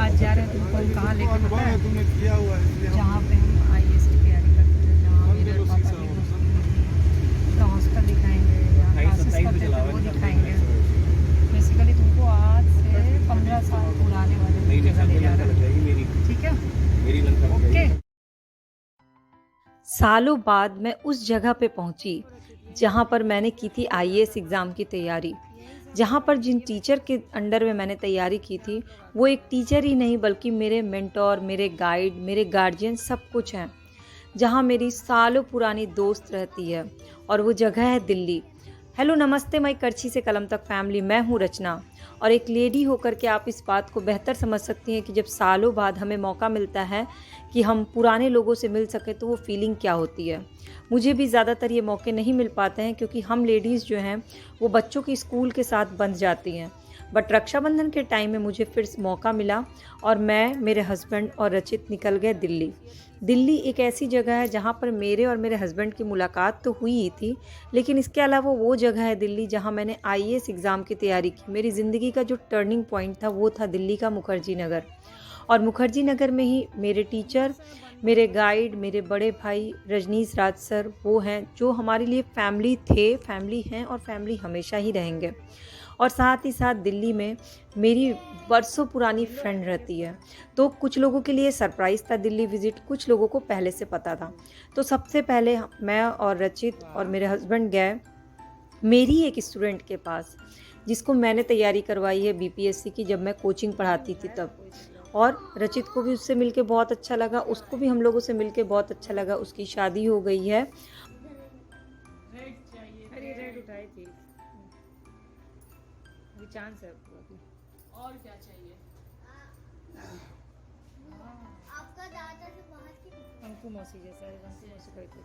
आज जा रहे हैं तुमको हम कहाँ लेके पता है? तुमने किया हुआ है इसलिए जहाँ पे हम आईएएस की तैयारी करते थे, जहाँ मेरे और पापा की दोस्ती थी। तो हॉस्टल दिखाएंगे, यहाँ क्लासेस करते थे वो दिखाएंगे। बेसिकली तुमको आज से 15 साल पुराने वाले जगह ले जा रहे हैं, ठीक है? ओके। सालों बाद मैं उस जगह पे पहुंची जहां पर मैंने की थी आईएएस एग्ज़ाम की तैयारी। जहां पर जिन टीचर के अंडर में मैंने तैयारी की थी, वो एक टीचर ही नहीं बल्कि मेरे मेंटोर, मेरे गाइड, मेरे गार्जियन सब कुछ हैं। जहां मेरी सालों पुरानी दोस्त रहती है और वो जगह है दिल्ली। हेलो नमस्ते माई करछी से कलम तक फैमिली, मैं हूँ रचना। और एक लेडी होकर के आप इस बात को बेहतर समझ सकती हैं कि जब सालों बाद हमें मौका मिलता है कि हम पुराने लोगों से मिल सकें तो वो फीलिंग क्या होती है। मुझे भी ज़्यादातर ये मौके नहीं मिल पाते हैं क्योंकि हम लेडीज़ जो हैं वो बच्चों की स्कूल के साथ बंध जाती हैं। बट रक्षाबंधन के टाइम में मुझे फिर से मौका मिला और मैं, मेरे हस्बैंड और रचित निकल गए दिल्ली। दिल्ली एक ऐसी जगह है जहाँ पर मेरे और मेरे हस्बैंड की मुलाकात तो हुई ही थी, लेकिन इसके अलावा वो जगह है दिल्ली जहाँ मैंने आईएएस एग्ज़ाम की तैयारी की। मेरी ज़िंदगी का जो टर्निंग पॉइंट था वो था दिल्ली का मुखर्जी नगर। और मुखर्जी नगर में ही मेरे टीचर, मेरे गाइड, मेरे बड़े भाई रजनीश राज सर वो हैं जो हमारे लिए फैमिली थे, फैमिली हैं और फैमिली हमेशा ही रहेंगे। और साथ ही साथ दिल्ली में मेरी बरसों पुरानी फ्रेंड रहती है। तो कुछ लोगों के लिए सरप्राइज़ था दिल्ली विज़िट, कुछ लोगों को पहले से पता था। तो सबसे पहले मैं और रचित और मेरे हस्बैंड गए मेरी एक स्टूडेंट के पास, जिसको मैंने तैयारी करवाई है बीपीएससी की, जब मैं कोचिंग पढ़ाती थी तब। और रचित को भी उससे मिलके बहुत अच्छा लगा, उसको भी हम लोगों से मिलके बहुत अच्छा लगा। उसकी शादी हो गई है। अरे रेड उठाई थी, चांस है और क्या चाहिए? आपका दादा से बाहर की अंकु मौसी जैसा है, अंकु मौसी का ही तो।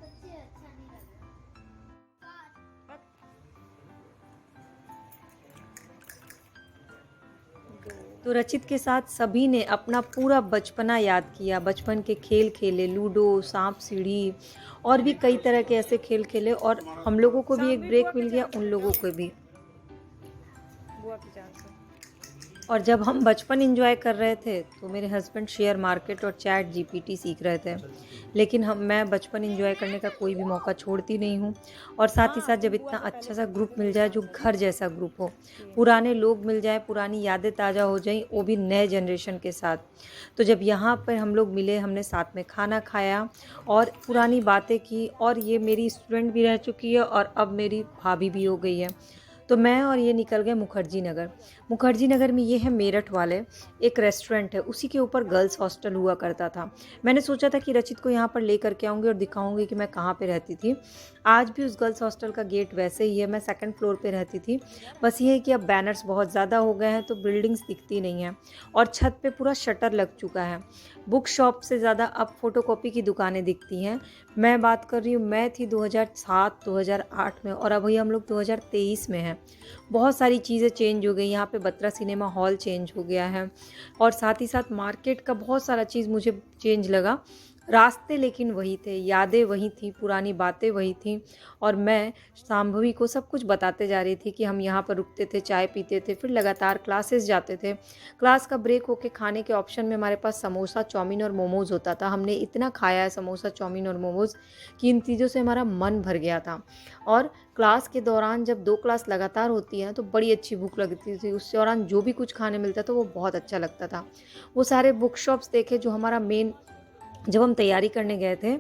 सबसे अच्छा नहीं लग रहा। तो रचित के साथ सभी ने अपना पूरा बचपना याद किया। बचपन के खेल खेले, लूडो, सांप सीढ़ी और भी कई तरह के ऐसे खेल खेले। और हम लोगों को भी एक ब्रेक मिल गया, उन लोगों को भी। और जब हम बचपन एंजॉय कर रहे थे तो मेरे हस्बैंड शेयर मार्केट और चैट जीपीटी सीख रहे थे। लेकिन मैं बचपन एंजॉय करने का कोई भी मौका छोड़ती नहीं हूँ। और साथ ही साथ जब इतना अच्छा सा ग्रुप मिल जाए, जो घर जैसा ग्रुप हो, पुराने लोग मिल जाए, पुरानी यादें ताज़ा हो जाएं, वो भी नए जनरेशन के साथ। तो जब यहाँ पर हम लोग मिले, हमने साथ में खाना खाया और पुरानी बातें की। और ये मेरी स्टूडेंट भी रह चुकी है और अब मेरी भाभी भी हो गई है। तो मैं और ये निकल गए मुखर्जी नगर। मुखर्जी नगर में ये है मेरठ वाले, एक रेस्टोरेंट है, उसी के ऊपर गर्ल्स हॉस्टल हुआ करता था। मैंने सोचा था कि रचित को यहाँ पर ले करके आऊँगी और दिखाऊंगी कि मैं कहाँ पे रहती थी। आज भी उस गर्ल्स हॉस्टल का गेट वैसे ही है, मैं सेकंड फ्लोर पे रहती थी। बस ये है कि अब बैनर्स बहुत ज़्यादा हो गए हैं तो बिल्डिंग्स दिखती नहीं हैं और छत पे पूरा शटर लग चुका है। बुक शॉप से ज़्यादा अब फ़ोटोकॉपी की दुकानें दिखती हैं। मैं बात कर रही हूँ, मैं थी 2007-2008 में और अभी हम लोग 2023 में हैं। बहुत सारी चीज़ें चेंज हो गई। यहाँ पे बत्रा सिनेमा हॉल चेंज हो गया है और साथ ही साथ मार्केट का बहुत सारा चीज़ मुझे चेंज लगा। रास्ते लेकिन वही थे, यादें वही थी, पुरानी बातें वही थी। और मैं शाम्भवी को सब कुछ बताते जा रही थी कि हम यहाँ पर रुकते थे, चाय पीते थे, फिर लगातार क्लासेस जाते थे। क्लास का ब्रेक होके खाने के ऑप्शन में हमारे पास समोसा, चाउमीन और मोमोज़ होता था। हमने इतना खाया है समोसा, चाउमीन और मोमोज़ कि इन चीज़ों से हमारा मन भर गया था। और क्लास के दौरान जब 2 क्लास लगातार होती हैं तो बड़ी अच्छी भूख लगती थी। उस दौरान जो भी कुछ खाने मिलता था वो बहुत अच्छा लगता था। वो सारे बुक शॉप्स देखे जो हमारा मेन, जब हम तैयारी करने गए थे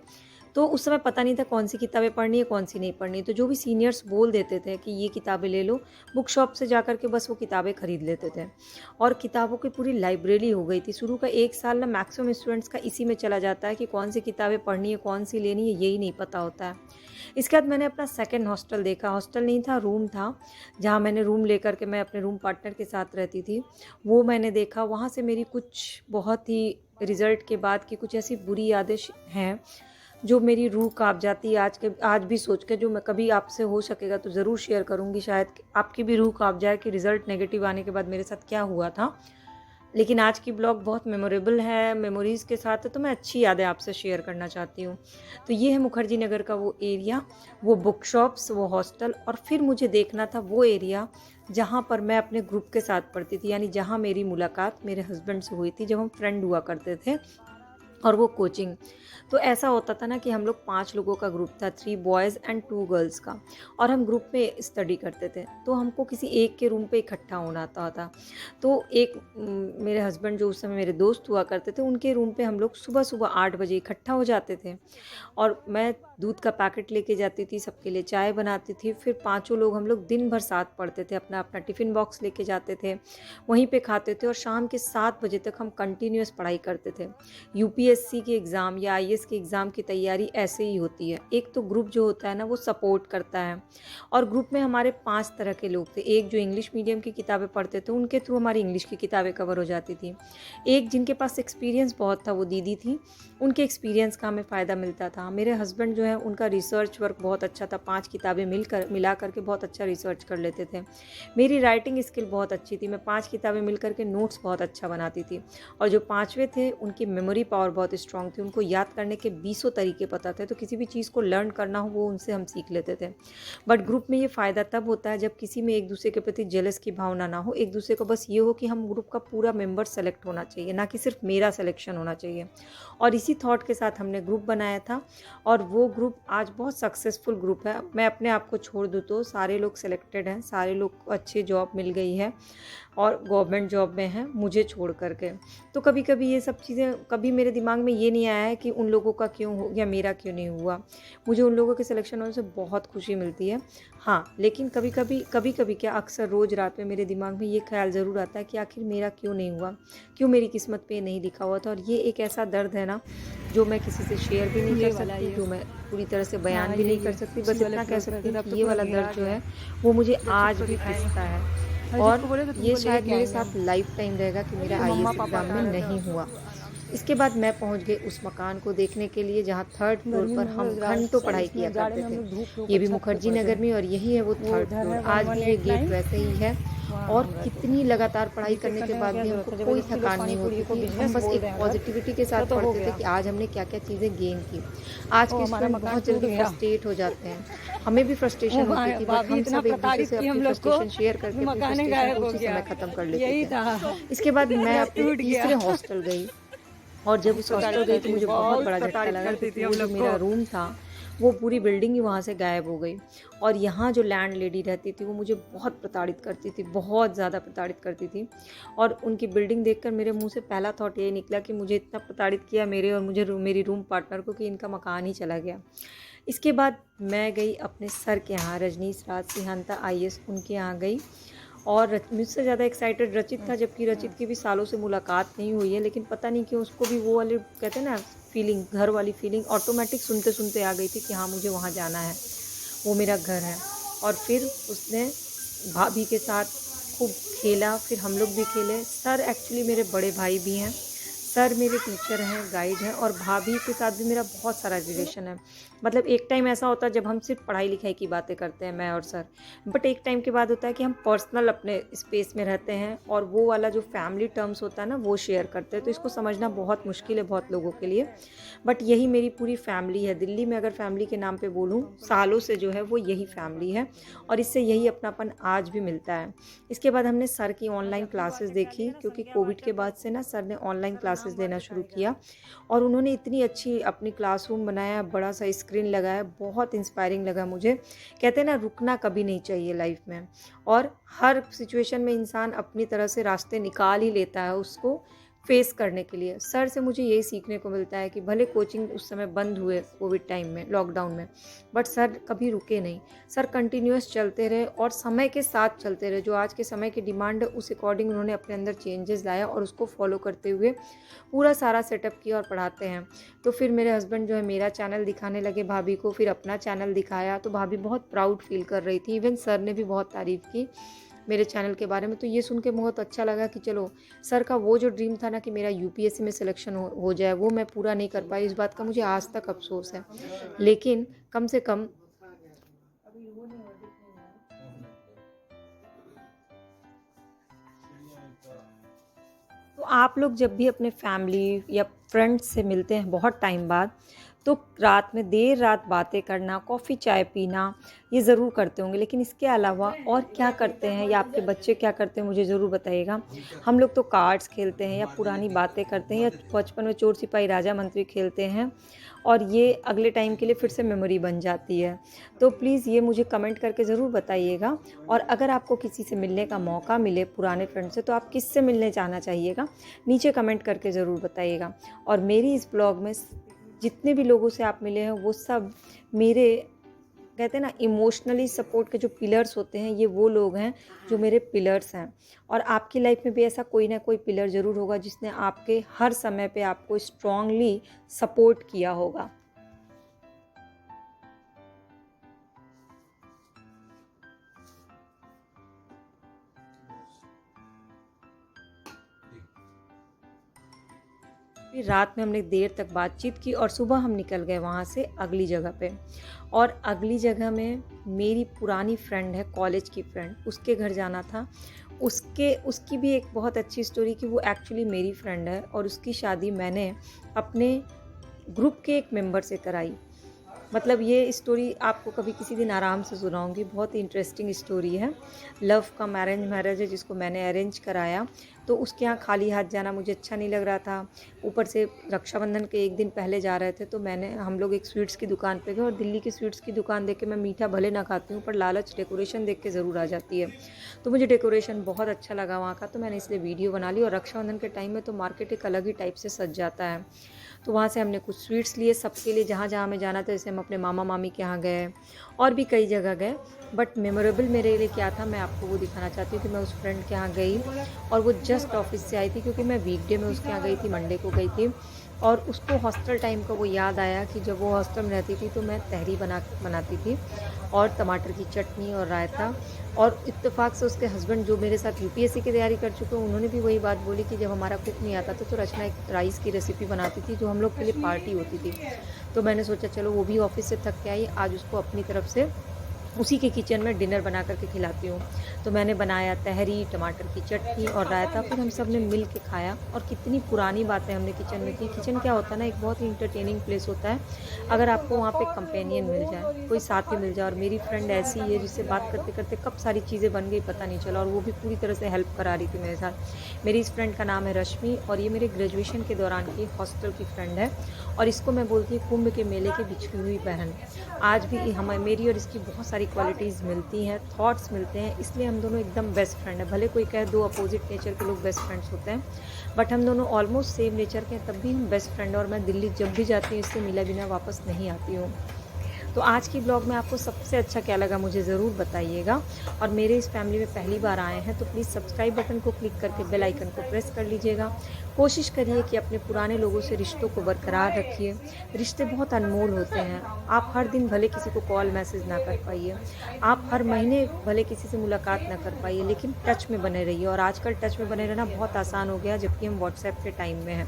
तो उस समय पता नहीं था कौन सी किताबें पढ़नी है, कौन सी नहीं पढ़नी। तो जो भी सीनियर्स बोल देते थे कि ये किताबें ले लो, बुक शॉप से जा कर के बस वो किताबें ख़रीद लेते थे। और किताबों की पूरी लाइब्रेरी हो गई थी। शुरू का 1 साल ना मैक्सिमम स्टूडेंट्स का इसी में चला जाता है कि कौन सी किताबें पढ़नी है, कौन सी लेनी है, यही नहीं पता होता है। इसके बाद मैंने अपना सेकंड हॉस्टल देखा। हॉस्टल नहीं था, रूम था, जहाँ मैंने रूम लेकर के मैं अपने रूम पार्टनर के साथ रहती थी। वो मैंने देखा। वहाँ से मेरी कुछ बहुत ही रिज़ल्ट के बाद की कुछ ऐसी बुरी यादें हैं जो मेरी रूह काँप जाती है आज भी सोच के। जो मैं कभी आपसे हो सकेगा तो ज़रूर शेयर करूँगी, शायद आपकी भी रूह काँप जाए कि रिज़ल्ट नेगेटिव आने के बाद मेरे साथ क्या हुआ था। लेकिन आज की ब्लॉग बहुत मेमोरेबल है, मेमोरीज़ के साथ है, तो मैं अच्छी यादें आपसे शेयर करना चाहती हूँ। तो ये है मुखर्जी नगर का वो एरिया, वो बुक शॉप्स, वो हॉस्टल, और फिर मुझे देखना था वो एरिया जहाँ पर मैं अपने ग्रुप के साथ पढ़ती थी, यानी जहाँ मेरी मुलाकात मेरे हस्बैंड से हुई थी जब हम फ्रेंड हुआ करते थे, और वो कोचिंग। तो ऐसा होता था ना कि हम लोग 5 लोगों का ग्रुप था, 3 बॉयज़ एंड 2 गर्ल्स का, और हम ग्रुप में स्टडी करते थे। तो हमको किसी एक के रूम पे इकट्ठा होना आता था। तो एक मेरे हस्बैंड जो उस समय मेरे दोस्त हुआ करते थे, उनके रूम पे हम लोग सुबह-सुबह 8 बजे इकट्ठा हो जाते थे, और मैं दूध का पैकेट लेके जाती थी, सबके लिए चाय बनाती थी। फिर पाँचों लोग हम लोग दिन भर साथ पढ़ते थे, अपना-अपना टिफ़िन बॉक्स लेके जाते थे, वहीं पे खाते थे, और शाम के 7 बजे तक हम कंटिन्यूअस पढ़ाई करते थे। यूपीएससी के एग्ज़ाम या आईएएस के एग्ज़ाम की तैयारी ऐसे ही होती है। एक तो ग्रुप जो होता है ना वो सपोर्ट करता है, और ग्रुप में हमारे 5 तरह के लोग थे। एक जो इंग्लिश मीडियम की किताबें पढ़ते थे, उनके थ्रू हमारी इंग्लिश की किताबें कवर हो जाती थी। एक जिनके पास एक्सपीरियंस बहुत था, वो दीदी थी, उनके एक्सपीरियंस का हमें फ़ायदा मिलता था। मेरे हस्बैंड जो है उनका रिसर्च वर्क बहुत अच्छा था, 5 किताबें मिला करके बहुत अच्छा रिसर्च कर लेते थे। मेरी राइटिंग स्किल बहुत अच्छी थी, मैं 5 किताबें मिल कर के नोट्स बहुत अच्छा बनाती थी, और जो 5वें थे उनकी मेमोरी पावर बहुत स्ट्रॉन्ग थी, उनको याद करने के बीसों तरीके पता थे, तो किसी भी चीज़ को लर्न करना हो वो उनसे हम सीख लेते थे। बट ग्रुप में ये फ़ायदा तब होता है जब किसी में एक दूसरे के प्रति जेलस की भावना ना हो, एक दूसरे को बस ये हो कि हम ग्रुप का पूरा मेंबर सेलेक्ट होना चाहिए, ना कि सिर्फ मेरा सिलेक्शन होना चाहिए। और इसी थॉट के साथ हमने ग्रुप बनाया था, और वो ग्रुप आज बहुत सक्सेसफुल ग्रुप है। मैं अपने आप को छोड़ दूँ तो सारे लोग सिलेक्टेड हैं, सारे लोग को अच्छी जॉब मिल गई है, और गवर्नमेंट जॉब में हैं मुझे छोड़ कर के। तो कभी-कभी ये सब चीज़ें, कभी मेरे दिमाग में ये नहीं आया है कि उन लोगों का क्यों हो गया, मेरा क्यों नहीं हुआ। मुझे उन लोगों के सिलेक्शन होने से बहुत खुशी मिलती है। हाँ, लेकिन कभी-कभी क्या, अक्सर रोज़ रात में मेरे दिमाग में ये ख़्याल ज़रूर आता है कि आखिर मेरा क्यों नहीं हुआ? क्यों मेरी किस्मत पे ये नहीं लिखा हुआ था? और ये एक ऐसा दर्द है ना, जो मैं किसी से शेयर भी नहीं कर सकती, जो मैं पूरी तरह से बयान भी नहीं कर सकती। बस इतना कह सकती हूँ कि ये वाला दर्द जो है, वो मुझे आज भी पिसता है, और ये शायद मेरे साथ लाइफ टाइम रहेगा कि मेरा आईएएस एग्ज़ाम में नहीं हुआ। इसके बाद मैं पहुंच गई उस मकान को देखने के लिए जहां 3rd फ्लोर पर हम घंटों पढ़ाई किया करते थे। ये भी मुखर्जी नगर में, और यही है वो 3rd फ्लोर। आज भी ये गेट वैसे ही है, और कितनी लगातार पढ़ाई करने के बाद भी हमको कोई थकान नहीं होती थी। हम बस एक पॉजिटिविटी के साथ पढ़ते थे कि आज हमने क्या-क्या चीज़ें गेन की। आज के स्टूडेंट बहुत जल्दी फ्रस्ट्रेट हो जाते हैं। हमें भी फ्रस्ट्रेशन होती थी, बट हम सब एक दूसरे से अपनी फ्रस्ट्रेशन शेयर करके अपनी फ्रस्ट्रेशन को उसी समय खत्म कर लेते थे। इसके बाद मैं अपने तीसरे हॉस्टल गई, और जब उस हॉस्टल गई तो मुझे बहुत बड़ा झटका लगा, क्योंकि वो जो मेरा रूम था, वो पूरी बिल्डिंग ही वहाँ से गायब हो गई। और यहाँ जो लैंड लेडी रहती थी वो मुझे बहुत प्रताड़ित करती थी, बहुत ज़्यादा प्रताड़ित करती थी। और उनकी बिल्डिंग देखकर मेरे मुंह से पहला थॉट ये निकला कि मुझे इतना प्रताड़ित किया मेरे और मेरी रूम पार्टनर को, कि इनका मकान ही चला गया। इसके बाद मैं गई अपने सर के यहाँ, रजनीश राज सिहांता आईएएस, उनके यहाँ गई। और मुझसे ज़्यादा एक्साइटेड रचित था, जबकि रचित की भी सालों से मुलाकात नहीं हुई है, लेकिन पता नहीं क्यों उसको भी वो वाले कहते हैं ना फीलिंग, घर वाली फीलिंग ऑटोमेटिक सुनते सुनते आ गई थी कि हाँ मुझे वहाँ जाना है, वो मेरा घर है। और फिर उसने भाभी के साथ खूब खेला, फिर हम लोग भी खेले। सर एक्चुअली मेरे बड़े भाई भी हैं, सर मेरे टीचर हैं, गाइड हैं, और भाभी के साथ भी मेरा बहुत सारा रिलेशन है। मतलब एक टाइम ऐसा होता है जब हम सिर्फ पढ़ाई लिखाई की बातें करते हैं, मैं और सर, बट एक टाइम के बाद होता है कि हम पर्सनल अपने स्पेस में रहते हैं, और वो वाला जो फैमिली टर्म्स होता है ना वो शेयर करते हैं। तो इसको समझना बहुत मुश्किल है बहुत लोगों के लिए, बट यही मेरी पूरी फैमिली है। दिल्ली में अगर फैमिली के नाम पे बोलूँ, सालों से जो है वो यही फैमिली है, और इससे यही अपनापन आज भी मिलता है। इसके बाद हमने सर की ऑनलाइन क्लासेस देखी, क्योंकि कोविड के बाद से ना सर ने ऑनलाइन क्लासेस देना शुरू किया, और उन्होंने इतनी अच्छी अपनी क्लासरूम बनाया, बड़ा सा स्क्रीन लगाया, बहुत इंस्पायरिंग लगा मुझे। कहते हैं ना, रुकना कभी नहीं चाहिए लाइफ में, और हर सिचुएशन में इंसान अपनी तरह से रास्ते निकाल ही लेता है उसको फेस करने के लिए। सर से मुझे यही सीखने को मिलता है कि भले कोचिंग उस समय बंद हुए कोविड टाइम में, लॉकडाउन में, बट सर कभी रुके नहीं। सर कंटिन्यूअस चलते रहे, और समय के साथ चलते रहे। जो आज के समय की डिमांड है उस अकॉर्डिंग उन्होंने अपने अंदर चेंजेस लाया, और उसको फॉलो करते हुए पूरा सारा सेटअप किया और पढ़ाते हैं। तो फिर मेरे हस्बैंड जो है मेरा चैनल दिखाने लगे भाभी को, फिर अपना चैनल दिखाया, तो भाभी बहुत प्राउड फील कर रही थी। इवन सर ने भी बहुत तारीफ़ की मेरे चैनल के बारे में। तो ये सुन के बहुत अच्छा लगा कि चलो, सर का वो जो ड्रीम था ना कि मेरा यूपीएससी में सिलेक्शन हो जाए, वो मैं पूरा नहीं कर पाई। इस बात का मुझे आज तक अफसोस है, लेकिन कम से कम तो आप लोग जब भी अपने फैमिली या फ्रेंड्स से मिलते हैं बहुत टाइम बाद, तो रात में देर रात बातें करना, कॉफ़ी चाय पीना, ये ज़रूर करते होंगे। लेकिन इसके अलावा और क्या करते हैं या आपके बच्चे क्या करते हैं, मुझे ज़रूर बताइएगा। हम लोग तो कार्ड्स खेलते हैं या पुरानी बातें करते हैं या बचपन में चोर सिपाही राजा मंत्री खेलते हैं, और ये अगले टाइम के लिए फिर से मेमोरी बन जाती है। तो प्लीज़ ये मुझे कमेंट करके ज़रूर बताइएगा। और अगर आपको किसी से मिलने का मौका मिले पुराने फ्रेंड से, तो आप किससे मिलने जाना चाहिएगा, नीचे कमेंट करके ज़रूर बताइएगा। और मेरी इस ब्लॉग में जितने भी लोगों से आप मिले हैं, वो सब मेरे, कहते हैं ना, इमोशनली सपोर्ट के जो पिलर्स होते हैं, ये वो लोग हैं जो मेरे पिलर्स हैं। और आपकी लाइफ में भी ऐसा कोई ना कोई पिलर ज़रूर होगा जिसने आपके हर समय पे आपको स्ट्रांगली सपोर्ट किया होगा। फिर रात में हमने देर तक बातचीत की और सुबह हम निकल गए वहाँ से अगली जगह पे। और अगली जगह में मेरी पुरानी फ्रेंड है, कॉलेज की फ्रेंड, उसके घर जाना था। उसकी भी एक बहुत अच्छी स्टोरी कि वो एक्चुअली मेरी फ्रेंड है और उसकी शादी मैंने अपने ग्रुप के एक मेंबर से कराई। मतलब ये स्टोरी आपको कभी किसी दिन आराम से सुनाऊंगी, बहुत ही इंटरेस्टिंग स्टोरी है। लव का मैरिज है जिसको मैंने अरेंज कराया। तो उसके यहाँ खाली हाथ जाना मुझे अच्छा नहीं लग रहा था। ऊपर से रक्षाबंधन के एक दिन पहले जा रहे थे, तो हम लोग एक स्वीट्स की दुकान पे गए। और दिल्ली की स्वीट्स की दुकान देख के, मैं मीठा भले ना खाती हूँ पर लालच डेकोरेशन देख के ज़रूर आ जाती है। तो मुझे डेकोरेशन बहुत अच्छा लगा वहाँ का, तो मैंने इसलिए वीडियो बना ली। और रक्षाबंधन के टाइम में तो मार्केट एक अलग ही टाइप से सज जाता है। तो वहाँ से हमने कुछ स्वीट्स लिए सबके लिए, जहाँ जहाँ हमें जाना था। जैसे हम अपने मामा मामी के यहाँ गए और भी कई जगह गए। बट मेमोरेबल मेरे लिए क्या था, मैं आपको वो दिखाना चाहती हूँ कि मैं उस फ्रेंड के यहाँ गई और वो जस्ट ऑफिस से आई थी, क्योंकि मैं वीकडे में उसके यहाँ गई थी, मंडे को गई थी। और उसको हॉस्टल टाइम का वो याद आया कि जब वो हॉस्टल में रहती थी तो मैं तहरी बनाती थी और टमाटर की चटनी और रायता। और इत्तेफाक से उसके हस्बैंड जो मेरे साथ यूपीएससी की तैयारी कर चुके हैं, उन्होंने भी वही बात बोली कि जब हमारा कुक नहीं आता था तो रचना एक राइस की रेसिपी बनाती थी जो हम लोग के लिए पार्टी होती थी। तो मैंने सोचा चलो वो भी ऑफिस से थक के आई, आज उसको अपनी तरफ से उसी के किचन में डिनर बना करके खिलाती हूँ। तो मैंने बनाया तहरी, टमाटर की चटनी और रायता। फिर हम सब ने मिल के खाया और कितनी पुरानी बातें हमने किचन में की। किचन क्या होता है ना, एक बहुत ही इंटरटेनिंग प्लेस होता है अगर आपको वहाँ पे कंपेनियन मिल जाए, कोई साथी मिल जाए। और मेरी फ्रेंड ऐसी है जिससे बात करते करते कब सारी चीज़ें बन गई पता नहीं चला, और वो भी पूरी तरह से हेल्प करा रही थी मेरे साथ। मेरी इस फ्रेंड का नाम है रश्मि और ये मेरे ग्रेजुएशन के दौरान की हॉस्टल की फ्रेंड है। और इसको मैं बोलती हूँ कुंभ के मेले की बिछड़ी हुई बहन। आज भी मेरी और इसकी बहुत सारी क्वालिटीज़ मिलती हैं, थॉट्स मिलते हैं, इसलिए हम दोनों एकदम बेस्ट फ्रेंड हैं। भले कोई कहे दो अपोजिट नेचर के लोग बेस्ट फ्रेंड्स होते हैं, बट हम दोनों ऑलमोस्ट सेम नेचर के हैं, तब भी हम बेस्ट फ्रेंड हैं। और मैं दिल्ली जब भी जाती हूँ इससे मिला बिना वापस नहीं आती हूँ। तो आज की ब्लॉग में आपको सबसे अच्छा क्या लगा मुझे ज़रूर बताइएगा। और मेरे इस फैमिली में पहली बार आए हैं तो प्लीज़ सब्सक्राइब बटन को क्लिक करके बेल आइकन को प्रेस कर लीजिएगा। कोशिश करिए कि अपने पुराने लोगों से रिश्तों को बरकरार रखिए। रिश्ते बहुत अनमोल होते हैं। आप हर दिन भले किसी को कॉल मैसेज ना कर पाइए, आप हर महीने भले किसी से मुलाकात ना कर पाइए, लेकिन टच में बने रहिए। और आजकल टच में बने रहना बहुत आसान हो गया, जबकि हम व्हाट्सएप के टाइम में हैं।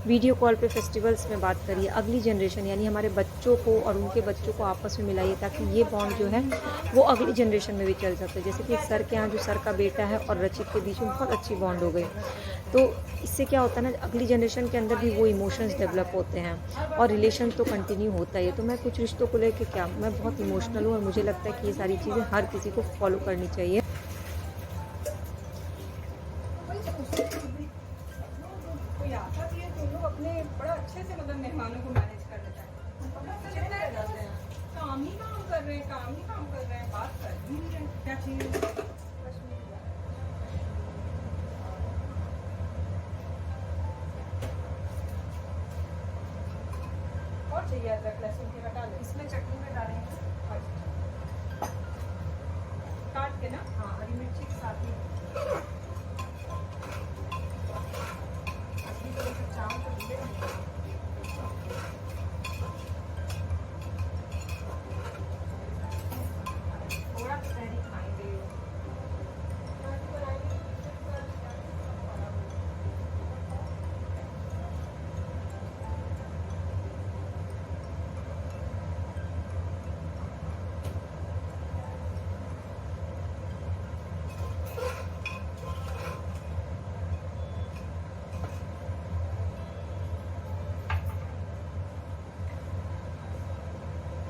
वीडियो कॉल पे फेस्टिवल्स में बात करिए। अगली जनरेशन यानी हमारे बच्चों को और उनके बच्चों को आपस में मिलाइए, ताकि ये बॉन्ड जो है वो अगली जनरेशन में भी चल सकते। जैसे कि एक सर के यहाँ जो सर का बेटा है और रचित के बीच में बहुत अच्छी बॉन्ड हो गई। तो इससे क्या होता है ना, अगली जनरेशन के अंदर भी वो इमोशंस डेवलप होते हैं और रिलेशन तो कंटिन्यू होता ही है। तो मैं कुछ रिश्तों को लेकर क्या, मैं बहुत इमोशनल हूँ और मुझे लगता है कि ये सारी चीज़ें हर किसी को फॉलो करनी चाहिए। कोई आता भी है तो लोग अपने बड़ा अच्छे से मतलब मेहमानों को मैनेज कर लेता है। काम ही काम कर रहे हैं, काम ही काम कर रहे हैं, बात कर ही नहीं रहे क्या चाहिए। और चाहिए अदरक लहसुन के हटा ले, इसमें चटनी में डालेंगे काट के ना। हाँ, हरी मिर्ची के साथ ही चावल तो मिले थोड़ा तहरी खाएंगे।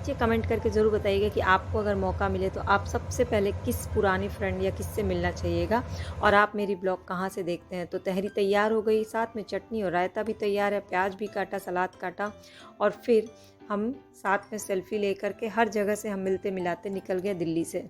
नीचे कमेंट करके ज़रूर बताइएगा कि आपको अगर मौका मिले तो आप सबसे पहले किस पुरानी फ्रेंड या किससे मिलना चाहिएगा, और आप मेरी ब्लॉग कहाँ से देखते हैं। तो तहरी तैयार हो गई, साथ में चटनी और रायता भी तैयार है, प्याज भी काटा, सलाद काटा, और फिर हम साथ में सेल्फ़ी लेकर के हर जगह से हम मिलते मिलाते निकल गए दिल्ली से।